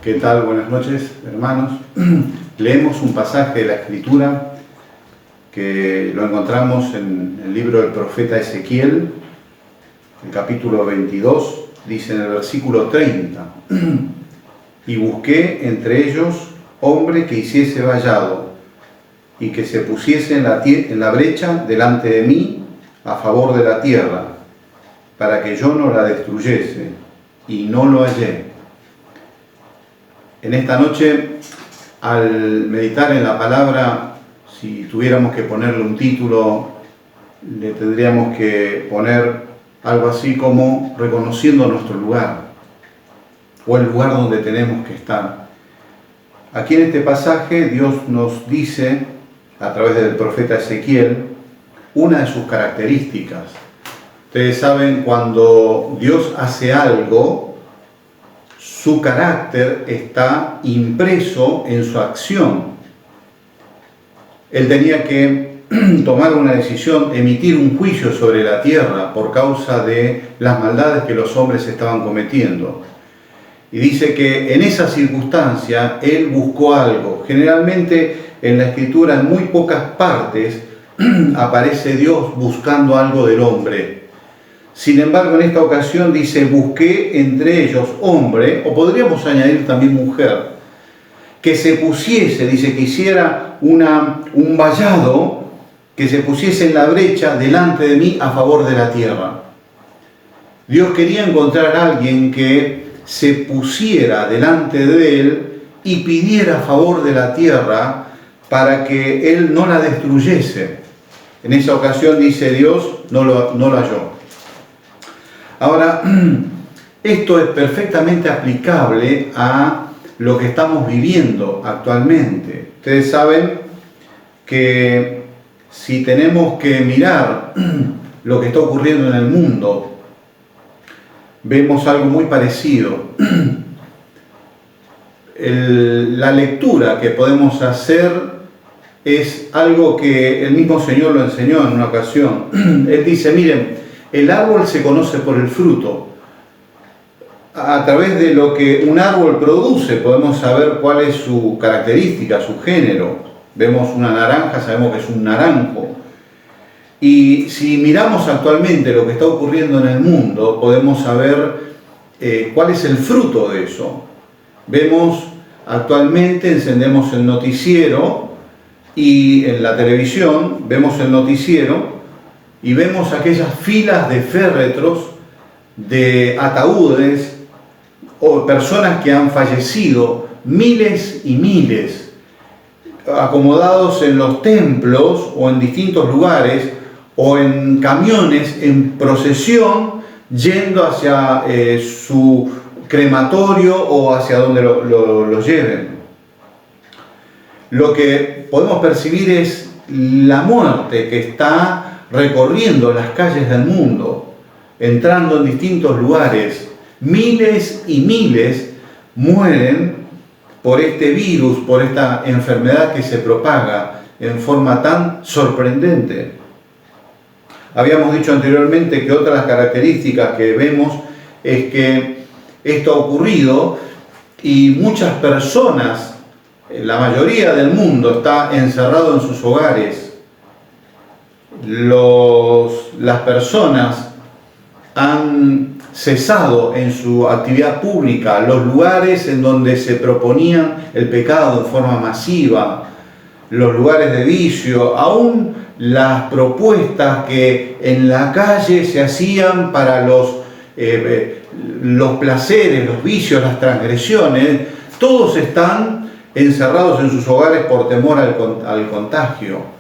¿Qué tal? Buenas noches, hermanos. Leemos un pasaje de la Escritura que lo encontramos en el libro del profeta Ezequiel, el capítulo 22, dice en el versículo 30: y busqué entre ellos hombre que hiciese vallado y que se pusiese en la brecha delante de mí a favor de la tierra, para que yo no la destruyese, y no lo hallé. En esta noche, al meditar en la palabra, si tuviéramos que ponerle un título, le tendríamos que poner algo así como reconociendo nuestro lugar, o el lugar donde tenemos que estar. Aquí en este pasaje Dios nos dice, a través del profeta Ezequiel, una de sus características. Ustedes saben, cuando Dios hace algo, su carácter está impreso en su acción. Él tenía que tomar una decisión, emitir un juicio sobre la tierra por causa de las maldades que los hombres estaban cometiendo. Y dice que en esa circunstancia Él buscó algo. Generalmente en la Escritura, en muy pocas partes, aparece Dios buscando algo del hombre. Sin embargo, en esta ocasión dice: busqué entre ellos hombre, o podríamos añadir también mujer, que se pusiese, dice, que hiciera un vallado, que se pusiese en la brecha delante de mí a favor de la tierra. Dios quería encontrar a alguien que se pusiera delante de Él y pidiera a favor de la tierra para que Él no la destruyese. En esa ocasión, dice Dios, no lo halló. Ahora, esto es perfectamente aplicable a lo que estamos viviendo actualmente. Ustedes saben que si tenemos que mirar lo que está ocurriendo en el mundo, vemos algo muy parecido. La lectura que podemos hacer es algo que el mismo Señor lo enseñó en una ocasión. Él dice: miren, el árbol se conoce por el fruto. A través de lo que un árbol produce podemos saber cuál es su característica, su género. Vemos una naranja, sabemos que es un naranjo. Y si miramos actualmente lo que está ocurriendo en el mundo, podemos saber cuál es el fruto de eso. Vemos actualmente, encendemos el noticiero y en la televisión vemos el noticiero y vemos aquellas filas de féretros, de ataúdes, o personas que han fallecido, miles y miles, acomodados en los templos o en distintos lugares, o en camiones en procesión, yendo hacia su crematorio o hacia donde lo lleven. Lo que podemos percibir es la muerte que está recorriendo las calles del mundo, entrando en distintos lugares. Miles y miles mueren por este virus, por esta enfermedad que se propaga en forma tan sorprendente. Habíamos dicho anteriormente que otra de las características que vemos es que esto ha ocurrido y muchas personas, la mayoría del mundo, está encerrado en sus hogares. Las personas han cesado en su actividad pública, los lugares en donde se proponían el pecado en forma masiva, los lugares de vicio, aún las propuestas que en la calle se hacían para los placeres, los vicios, las transgresiones, todos están encerrados en sus hogares por temor al contagio.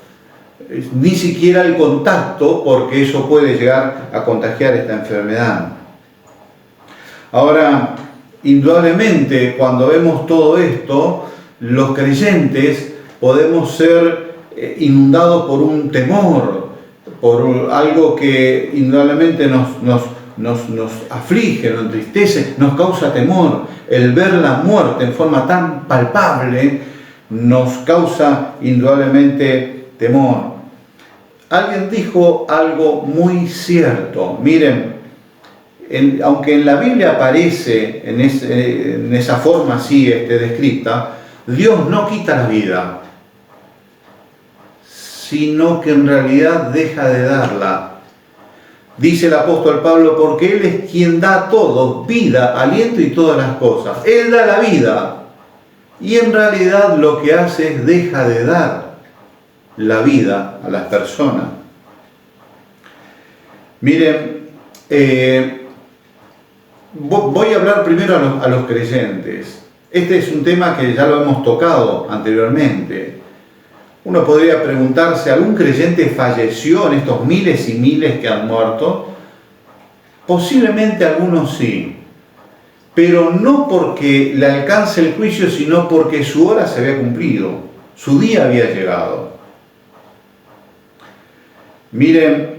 Ni siquiera el contacto, porque eso puede llegar a contagiar esta enfermedad. Ahora, indudablemente, cuando vemos todo esto, los creyentes podemos ser inundados por un temor, por algo que indudablemente nos aflige, nos entristece, nos causa temor. El ver la muerte en forma tan palpable nos causa indudablemente temor. Alguien dijo algo muy cierto. Miren, aunque en la Biblia aparece en esa forma así descrita, Dios no quita la vida, sino que en realidad deja de darla. Dice el apóstol Pablo, porque Él es quien da a todos vida, aliento y todas las cosas. Él da la vida. Y en realidad lo que hace es deja de dar la vida a las personas. Miren, voy a hablar primero a los creyentes. Este es un tema que ya lo hemos tocado anteriormente. Uno podría preguntarse, ¿algún creyente falleció en estos miles y miles que han muerto? Posiblemente algunos sí, pero no porque le alcance el juicio, sino porque su hora se había cumplido, su día había llegado. Miren,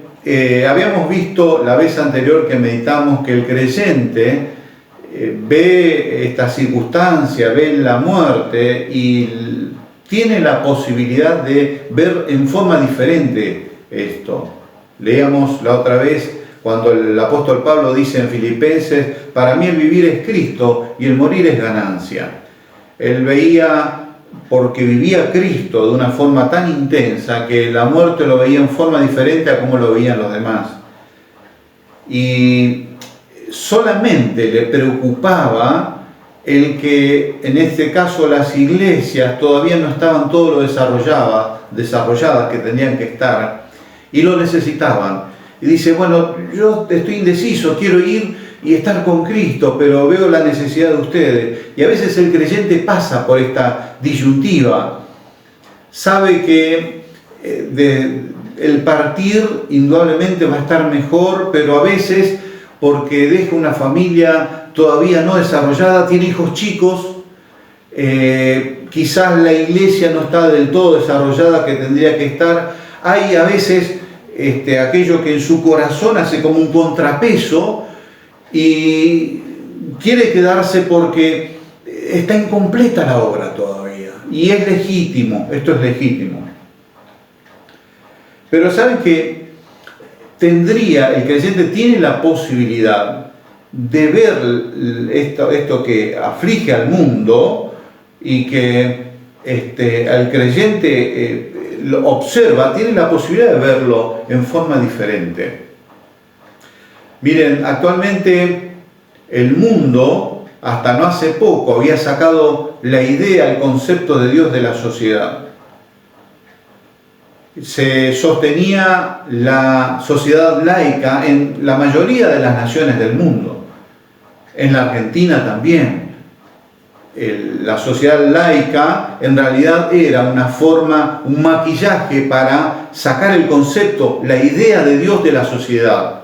habíamos visto la vez anterior que meditamos que el creyente ve esta circunstancia, ve la muerte y tiene la posibilidad de ver en forma diferente esto. Leíamos la otra vez cuando el apóstol Pablo dice en Filipenses, para mí el vivir es Cristo y el morir es ganancia. Él veía, porque vivía Cristo de una forma tan intensa, que la muerte lo veía en forma diferente a como lo veían los demás. Y solamente le preocupaba el que en este caso las iglesias todavía no estaban todo lo desarrolladas que tenían que estar y lo necesitaban. Y dice, bueno, yo estoy indeciso, quiero ir y estar con Cristo, pero veo la necesidad de ustedes. Y a veces el creyente pasa por esta disyuntiva. Sabe que el partir indudablemente va a estar mejor, pero a veces porque deja una familia todavía no desarrollada, tiene hijos chicos, quizás la iglesia no está del todo desarrollada que tendría que estar. Hay a veces aquello que en su corazón hace como un contrapeso y quiere quedarse porque está incompleta la obra todavía. Y es legítimo, esto es legítimo. Pero saben que el creyente tiene la posibilidad de ver esto que aflige al mundo y que el creyente lo observa, tiene la posibilidad de verlo en forma diferente. Miren, actualmente el mundo, hasta no hace poco, había sacado la idea, el concepto de Dios de la sociedad. Se sostenía la sociedad laica en la mayoría de las naciones del mundo. En la Argentina también. La sociedad laica en realidad era una forma, un maquillaje para sacar el concepto, la idea de Dios de la sociedad.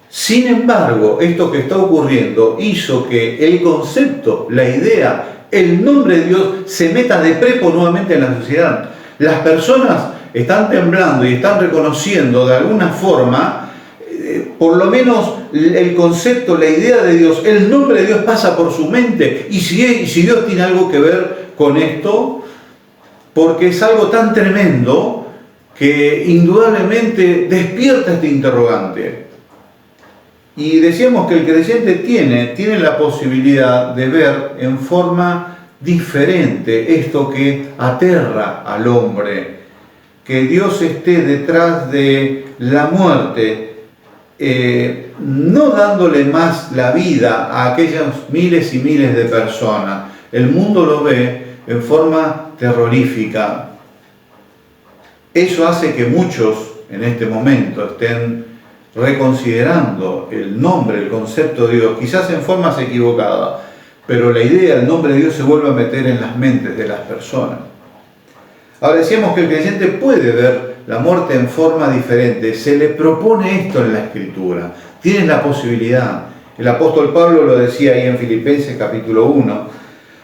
Sin embargo, esto que está ocurriendo hizo que el concepto, la idea, el nombre de Dios se meta de prepo nuevamente en la sociedad. Las personas están temblando y están reconociendo de alguna forma, por lo menos el concepto, la idea de Dios, el nombre de Dios pasa por su mente. Y si Dios tiene algo que ver con esto, porque es algo tan tremendo que indudablemente despierta este interrogante. Y decíamos que el creyente tiene la posibilidad de ver en forma diferente esto que aterra al hombre, que Dios esté detrás de la muerte, no dándole más la vida a aquellos miles y miles de personas. El mundo lo ve en forma terrorífica. Eso hace que muchos en este momento estén reconsiderando el nombre, el concepto de Dios, quizás en formas equivocadas, pero la idea, el nombre de Dios se vuelve a meter en las mentes de las personas. Ahora decíamos que el creyente puede ver la muerte en forma diferente, se le propone esto en la Escritura, tiene la posibilidad. El apóstol Pablo lo decía ahí en Filipenses capítulo 1,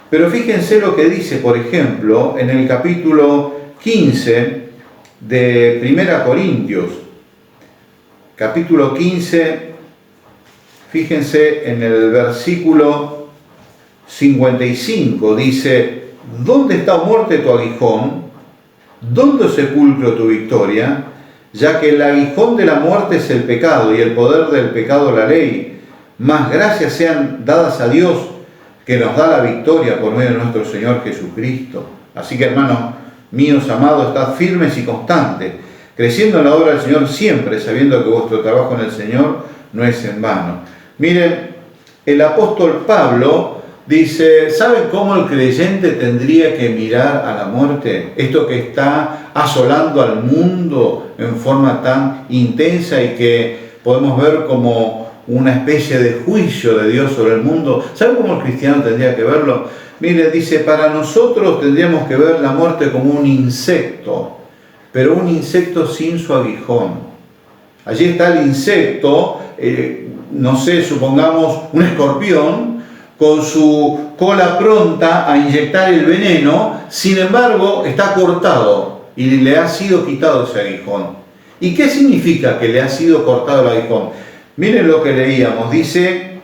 pero fíjense lo que dice, por ejemplo, en el capítulo 15 de 1 Corintios, capítulo 15, fíjense en el versículo 55, dice, ¿dónde está, muerte, tu aguijón? ¿Dónde, sepulcro, tu victoria? ya que el aguijón de la muerte es el pecado y el poder del pecado la ley. Más gracias sean dadas a Dios, que nos da la victoria por medio de nuestro Señor Jesucristo. Así que, hermanos míos amados, estad firmes y constantes, creciendo en la obra del Señor siempre, sabiendo que vuestro trabajo en el Señor no es en vano. Miren, el apóstol Pablo dice, ¿saben cómo el creyente tendría que mirar a la muerte? Esto que está asolando al mundo en forma tan intensa y que podemos ver como una especie de juicio de Dios sobre el mundo. ¿Saben cómo el cristiano tendría que verlo? Mire, dice, para nosotros tendríamos que ver la muerte como un insecto, pero un insecto sin su aguijón. Allí está el insecto, no sé, supongamos un escorpión, con su cola pronta a inyectar el veneno, sin embargo está cortado y le ha sido quitado ese aguijón. ¿Y qué significa que le ha sido cortado el aguijón? Miren lo que leíamos, dice,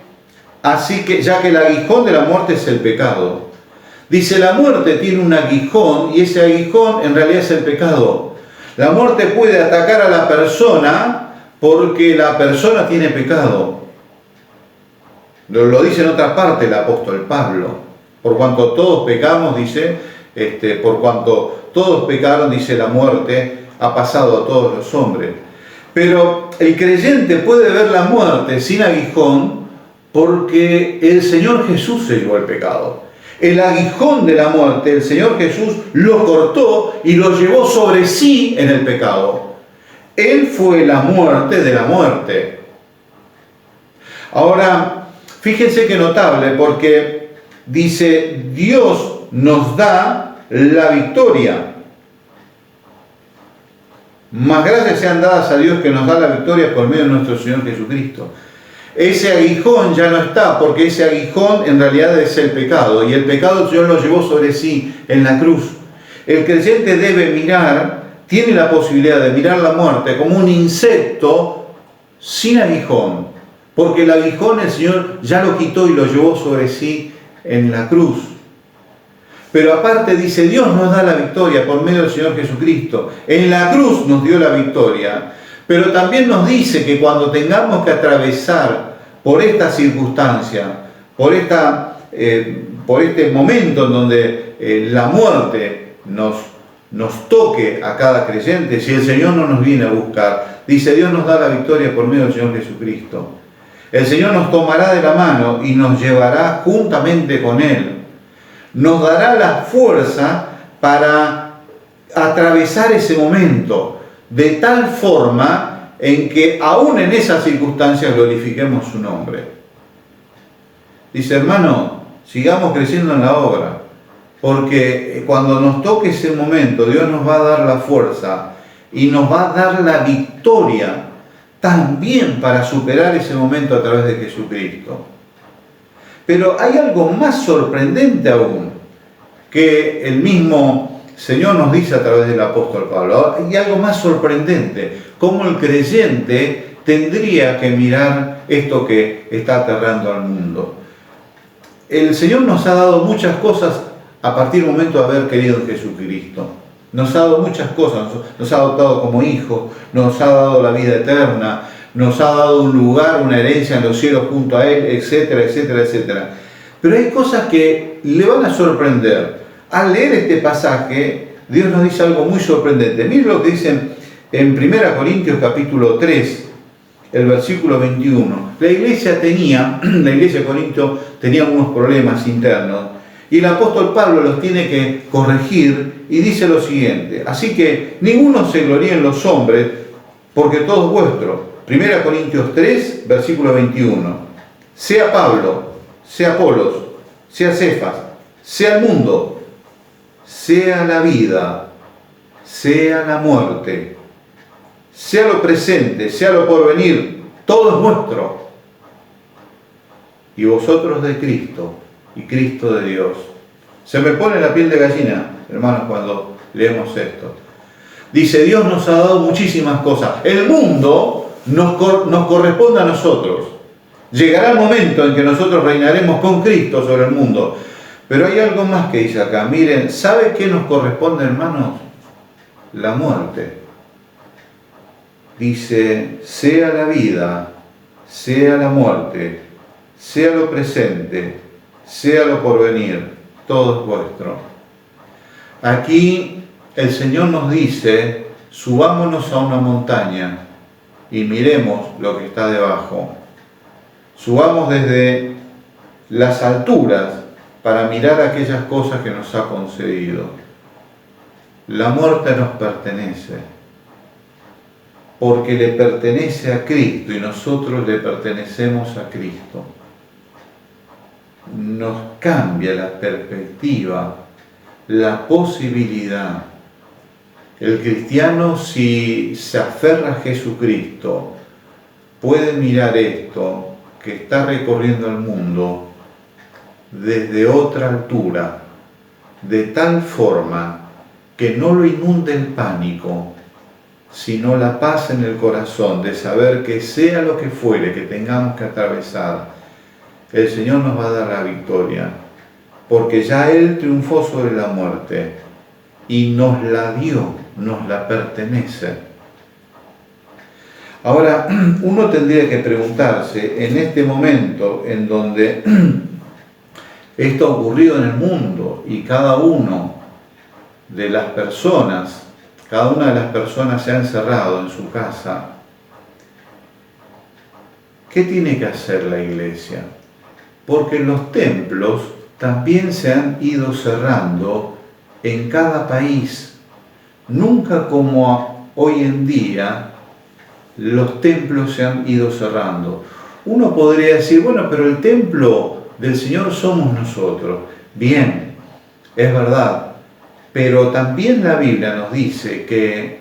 así que ya que el aguijón de la muerte es el pecado. Dice, la muerte tiene un aguijón y ese aguijón en realidad es el pecado. La muerte puede atacar a la persona porque la persona tiene pecado. Lo dice en otra parte el apóstol Pablo. Por cuanto todos pecamos, dice, por cuanto todos pecaron, dice, la muerte ha pasado a todos los hombres. Pero el creyente puede ver la muerte sin aguijón porque el Señor Jesús se llevó el pecado. El aguijón de la muerte, el Señor Jesús lo cortó y lo llevó sobre sí en el pecado. Él fue la muerte de la muerte. Ahora, fíjense qué notable, porque dice, Dios nos da la victoria. Más gracias sean dadas a Dios que nos da la victoria por medio de nuestro Señor Jesucristo. Ese aguijón ya no está, porque ese aguijón en realidad es el pecado, y el pecado el Señor lo llevó sobre sí en la cruz. El creyente debe mirar, tiene la posibilidad de mirar la muerte como un insecto sin aguijón, porque el aguijón el Señor ya lo quitó y lo llevó sobre sí en la cruz. Pero aparte dice, Dios nos da la victoria por medio del Señor Jesucristo. En la cruz nos dio la victoria. Pero también nos dice que cuando tengamos que atravesar por esta circunstancia, por este momento en donde la muerte nos toque a cada creyente, si el Señor no nos viene a buscar, dice, Dios nos da la victoria por medio del Señor Jesucristo. El Señor nos tomará de la mano y nos llevará juntamente con Él. Nos dará la fuerza para atravesar ese momento de tal forma en que aún en esas circunstancias glorifiquemos su nombre. Dice, hermano, sigamos creciendo en la obra, porque cuando nos toque ese momento, Dios nos va a dar la fuerza y nos va a dar la victoria también para superar ese momento a través de Jesucristo. Pero hay algo más sorprendente aún, que el mismo Señor nos dice a través del apóstol Pablo. Hay algo más sorprendente, cómo el creyente tendría que mirar esto que está aterrando al mundo. El Señor nos ha dado muchas cosas a partir del momento de haber querido en Jesucristo. Nos ha dado muchas cosas, nos ha adoptado como hijos, nos ha dado la vida eterna, nos ha dado un lugar, una herencia en los cielos junto a Él, etcétera, etcétera, etcétera. Pero hay cosas que le van a sorprender. Al leer este pasaje, Dios nos dice algo muy sorprendente. Miren lo que dice en 1 Corintios capítulo 3, el versículo 21. La iglesia de Corinto tenía unos problemas internos y el apóstol Pablo los tiene que corregir y dice lo siguiente: así que ninguno se gloríe en los hombres, porque todo es vuestro. 1 Corintios 3, versículo 21. Sea Pablo, sea Apolos, sea Cefas, sea el mundo, sea la vida, sea la muerte, sea lo presente, sea lo porvenir, todo es nuestro. Y vosotros de Cristo, y Cristo de Dios. Se me pone la piel de gallina, hermanos, cuando leemos esto. Dice, Dios nos ha dado muchísimas cosas. El mundo nos corresponde a nosotros. Llegará el momento en que nosotros reinaremos con Cristo sobre el mundo. Pero hay algo más que dice acá. Miren, ¿sabe qué nos corresponde, hermanos? La muerte. dice, sea la vida, sea la muerte, sea lo presente, sea lo porvenir, todo es vuestro. Aquí el Señor nos dice, subámonos a una montaña y miremos lo que está debajo. Subamos desde las alturas para mirar aquellas cosas que nos ha concedido. La muerte nos pertenece, porque le pertenece a Cristo y nosotros le pertenecemos a Cristo. Nos cambia la perspectiva, la posibilidad. El cristiano, si se aferra a Jesucristo, puede mirar esto que está recorriendo el mundo desde otra altura, de tal forma que no lo inunde el pánico, sino la paz en el corazón de saber que sea lo que fuere que tengamos que atravesar, el Señor nos va a dar la victoria, porque ya Él triunfó sobre la muerte y nos la dio, nos la pertenece. Ahora, uno tendría que preguntarse, en este momento en donde esto ha ocurrido en el mundo y cada una de las personas se ha encerrado en su casa, ¿qué tiene que hacer la iglesia? Porque los templos también se han ido cerrando en cada país. Nunca como hoy en día los templos se han ido cerrando. Uno podría decir, bueno, pero el templo del Señor somos nosotros. Bien, es verdad, pero también la Biblia nos dice que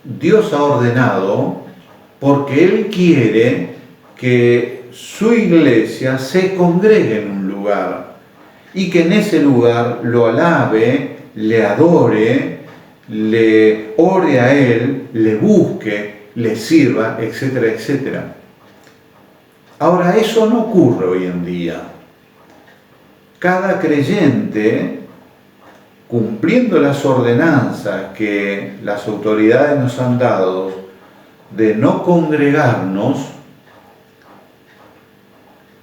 Dios ha ordenado, porque Él quiere que su iglesia se congregue en un lugar y que en ese lugar lo alabe, le adore, le ore a Él, le busque, le sirva, etcétera, etcétera. Ahora, eso no ocurre hoy en día. Cada creyente, cumpliendo las ordenanzas que las autoridades nos han dado de no congregarnos,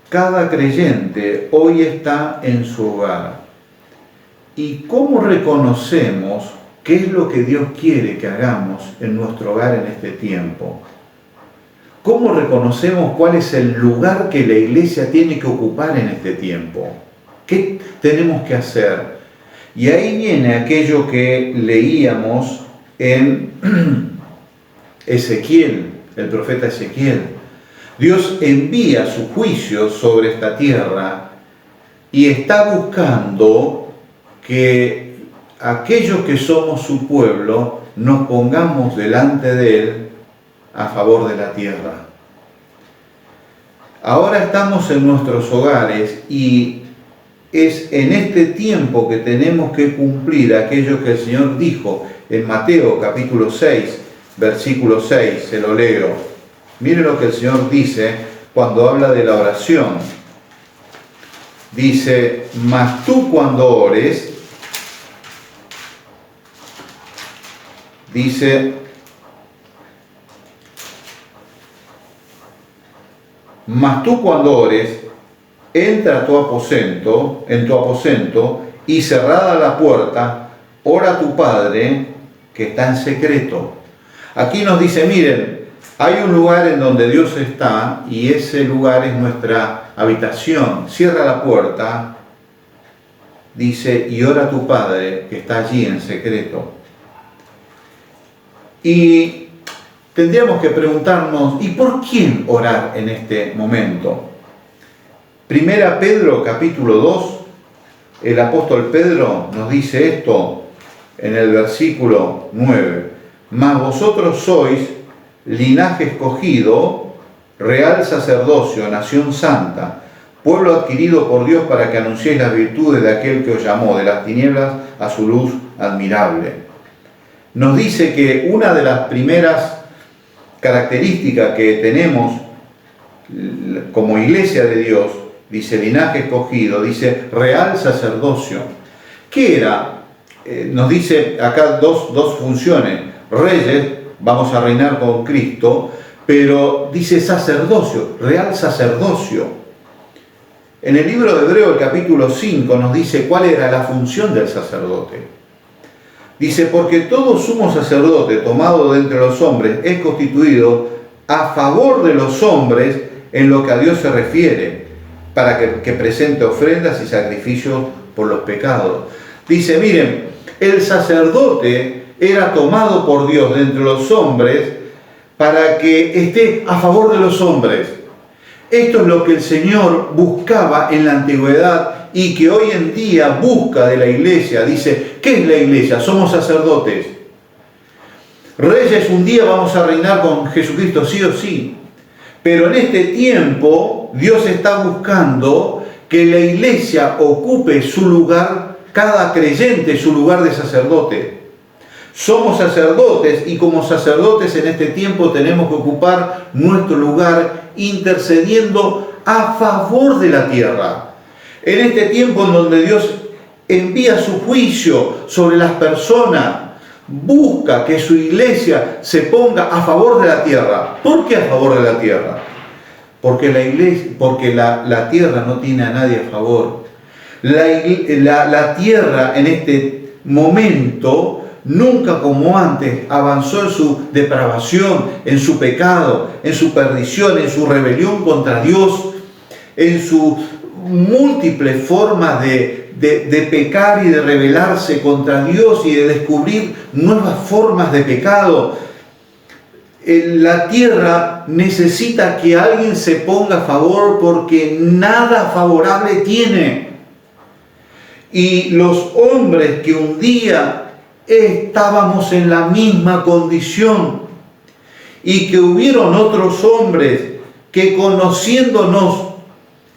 cada creyente hoy está en su hogar. ¿Y cómo reconocemos qué es lo que Dios quiere que hagamos en nuestro hogar en este tiempo? ¿Cómo reconocemos cuál es el lugar que la iglesia tiene que ocupar en este tiempo? ¿Qué tenemos que hacer? Y ahí viene aquello que leíamos en Ezequiel, el profeta Ezequiel. Dios envía su juicio sobre esta tierra y está buscando que aquellos que somos su pueblo nos pongamos delante de Él a favor de la tierra. Ahora estamos en nuestros hogares y es en este tiempo que tenemos que cumplir aquello que el Señor dijo en Mateo capítulo 6, versículo 6, se lo leo. Mire lo que el Señor dice cuando habla de la oración. Dice, mas tú cuando ores, dice, mas tú cuando ores, entra a tu aposento, en tu aposento, y cerrada la puerta, ora a tu Padre que está en secreto. Aquí nos dice, miren, hay un lugar en donde Dios está y ese lugar es nuestra habitación. Cierra la puerta, dice, y ora a tu Padre que está allí en secreto. Y tendríamos que preguntarnos, ¿y por quién orar en este momento? Primera Pedro capítulo 2, el apóstol Pedro nos dice esto en el versículo 9. Mas vosotros sois linaje escogido, real sacerdocio, nación santa, pueblo adquirido por Dios para que anunciéis las virtudes de aquel que os llamó de las tinieblas a su luz admirable. Nos dice que una de las primeras características que tenemos como iglesia de Dios, dice linaje escogido, dice real sacerdocio. ¿Qué era? Nos dice acá dos funciones, reyes vamos a reinar con Cristo, pero dice sacerdocio, real sacerdocio. En el libro de Hebreo, el capítulo 5, nos dice cuál era la función del sacerdote. Dice, porque todo sumo sacerdote tomado de entre los hombres es constituido a favor de los hombres en lo que a Dios se refiere, para que presente ofrendas y sacrificios por los pecados. Dice, miren, el sacerdote era tomado por Dios de entre los hombres para que esté a favor de los hombres. Esto es lo que el Señor buscaba en la antigüedad y que hoy en día busca de la iglesia. Dice, ¿qué es la iglesia? Somos sacerdotes. Reyes, un día vamos a reinar con Jesucristo, sí o sí. Pero en este tiempo Dios está buscando que la iglesia ocupe su lugar, cada creyente su lugar de sacerdote. Somos sacerdotes y como sacerdotes en este tiempo tenemos que ocupar nuestro lugar intercediendo a favor de la tierra. En este tiempo en donde Dios envía su juicio sobre las personas, busca que su iglesia se ponga a favor de la tierra. ¿Por qué a favor de la tierra? Porque la tierra no tiene a nadie a favor. La tierra en este momento, nunca como antes, avanzó en su depravación, en su pecado, en su perdición, en su rebelión contra Dios, en sus múltiples formas de pecar y de rebelarse contra Dios y de descubrir nuevas formas de pecado. La tierra necesita que alguien se ponga a favor porque nada favorable tiene. Y los hombres que un día estábamos en la misma condición y que hubieron otros hombres que conociéndonos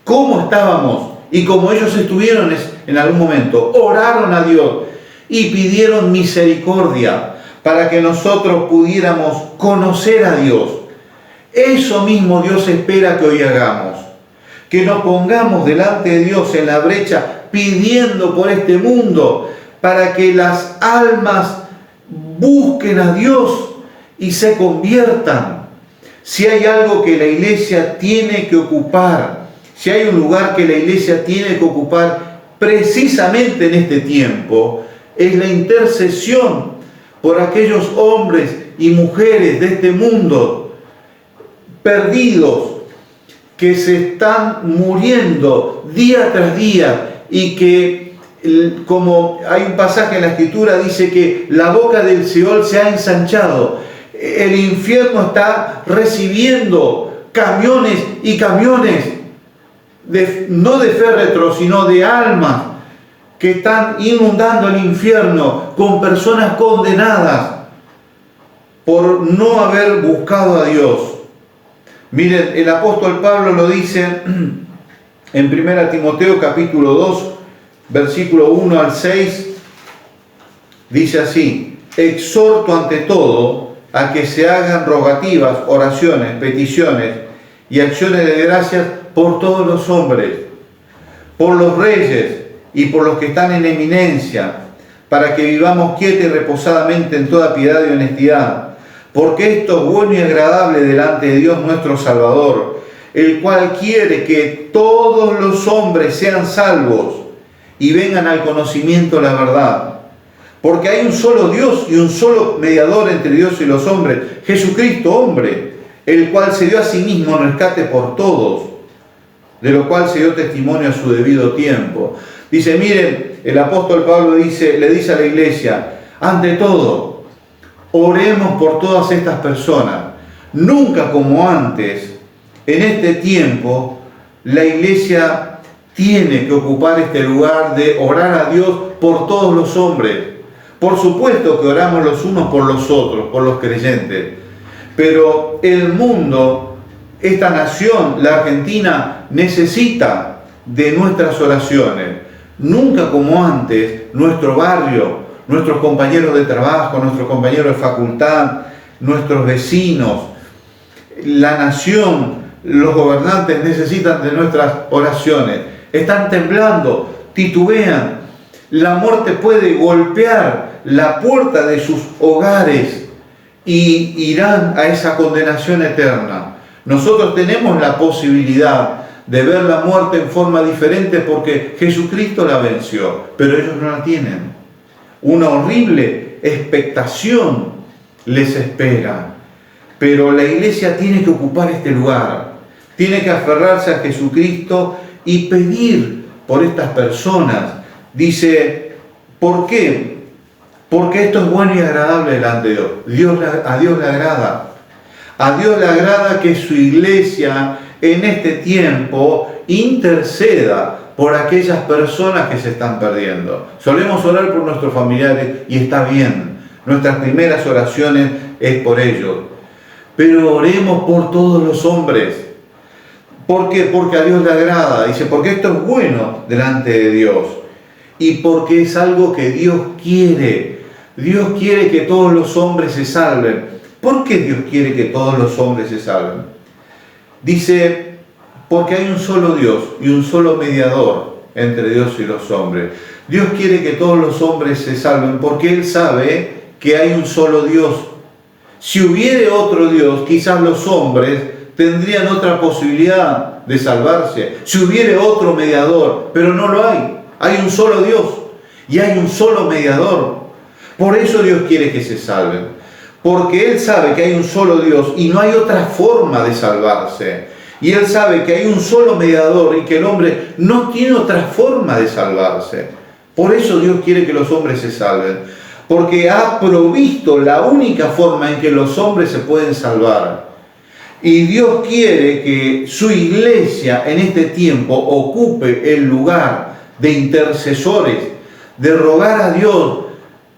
cómo estábamos y como ellos estuvieron en algún momento, oraron a Dios y pidieron misericordia para que nosotros pudiéramos conocer a Dios. Eso mismo Dios espera que hoy hagamos, que nos pongamos delante de Dios en la brecha pidiendo por este mundo para que las almas busquen a Dios y se conviertan. Si hay algo que la iglesia tiene que ocupar, si hay un lugar que la iglesia tiene que ocupar precisamente en este tiempo, es la intercesión por aquellos hombres y mujeres de este mundo perdidos, que se están muriendo día tras día y que, como hay un pasaje en la Escritura, dice que la boca del Seol se ha ensanchado. El infierno está recibiendo camiones y camiones, no de féretros, sino de almas que están inundando el infierno con personas condenadas por no haber buscado a Dios. Miren, el apóstol Pablo lo dice en 1 Timoteo capítulo 2, versículo 1 al 6, dice así: exhorto ante todo a que se hagan rogativas, oraciones, peticiones y acciones de gracias por todos los hombres, por los reyes y por los que están en eminencia, para que vivamos quieta y reposadamente en toda piedad y honestidad, porque esto es bueno y agradable delante de Dios nuestro Salvador, el cual quiere que todos los hombres sean salvos y vengan al conocimiento de la verdad. Porque hay un solo Dios y un solo mediador entre Dios y los hombres, Jesucristo hombre, el cual se dio a sí mismo en rescate por todos, de lo cual se dio testimonio a su debido tiempo. Dice, miren, el apóstol Pablo le dice a la iglesia, ante todo, oremos por todas estas personas. Nunca como antes, en este tiempo, la iglesia tiene que ocupar este lugar de orar a Dios por todos los hombres. Por supuesto que oramos los unos por los otros, por los creyentes, pero el mundo, esta nación, la Argentina, necesita de nuestras oraciones. Nunca como antes, nuestro barrio, nuestros compañeros de trabajo, nuestros compañeros de facultad, nuestros vecinos, la nación, los gobernantes necesitan de nuestras oraciones. Están temblando, titubean. La muerte puede golpear la puerta de sus hogares y irán a esa condenación eterna. Nosotros tenemos la posibilidad de ver la muerte en forma diferente porque Jesucristo la venció, pero ellos no la tienen. Una horrible expectación les espera, pero la iglesia tiene que ocupar este lugar, tiene que aferrarse a Jesucristo y pedir por estas personas. Dice, ¿por qué? Porque esto es bueno y agradable delante de Dios. A Dios le agrada. A Dios le agrada que su iglesia en este tiempo interceda por aquellas personas que se están perdiendo. Solemos orar por nuestros familiares y está bien. Nuestras primeras oraciones es por ellos. Pero oremos por todos los hombres. ¿Por qué? Porque a Dios le agrada. Dice, porque esto es bueno delante de Dios. Y porque es algo que Dios quiere. Dios quiere que todos los hombres se salven. ¿Por qué Dios quiere que todos los hombres se salven? Dice, porque hay un solo Dios y un solo mediador entre Dios y los hombres. Dios quiere que todos los hombres se salven porque Él sabe que hay un solo Dios. Si hubiere otro Dios, quizás los hombres tendrían otra posibilidad de salvarse. Si hubiere otro mediador, pero no lo hay. Hay un solo Dios y hay un solo mediador. Por eso Dios quiere que se salven. Porque Él sabe que hay un solo Dios y no hay otra forma de salvarse. Y Él sabe que hay un solo mediador y que el hombre no tiene otra forma de salvarse. Por eso Dios quiere que los hombres se salven. Porque ha provisto la única forma en que los hombres se pueden salvar. Y Dios quiere que su iglesia en este tiempo ocupe el lugar de intercesores, de rogar a Dios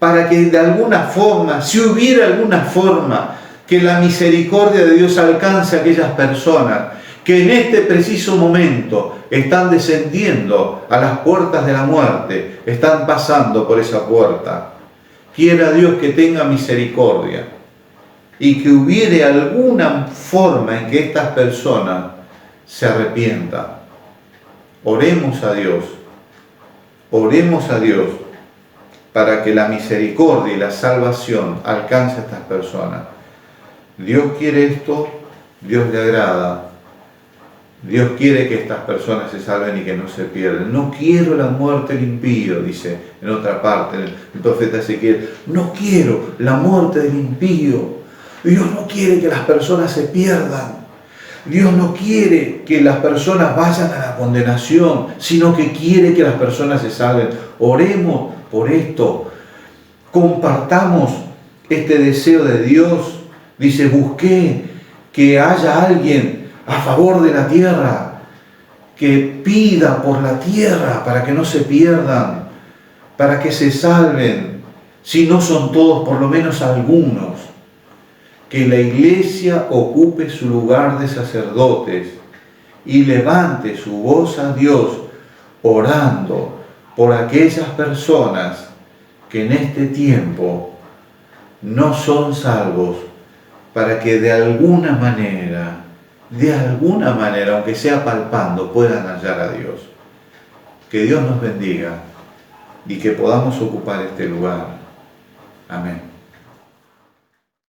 para que de alguna forma, si hubiera alguna forma, que la misericordia de Dios alcance a aquellas personas que en este preciso momento están descendiendo a las puertas de la muerte, están pasando por esa puerta. Quiera Dios que tenga misericordia y que hubiere alguna forma en que estas personas se arrepientan. Oremos a Dios para que la misericordia y la salvación alcance a estas personas. Dios quiere esto, Dios le agrada. Dios quiere que estas personas se salven y que no se pierdan. No quiero la muerte del impío, dice en otra parte el profeta Ezequiel. No quiero la muerte del impío. Dios no quiere que las personas se pierdan. Dios no quiere que las personas vayan a la condenación, sino que quiere que las personas se salven. Oremos por esto. Compartamos este deseo de Dios. Dice, busqué que haya alguien a favor de la tierra, que pida por la tierra para que no se pierdan, para que se salven. Si no son todos, por lo menos algunos. Que la iglesia ocupe su lugar de sacerdotes y levante su voz a Dios orando por aquellas personas que en este tiempo no son salvos, para que de alguna manera, aunque sea palpando, puedan hallar a Dios. Que Dios nos bendiga y que podamos ocupar este lugar. Amén.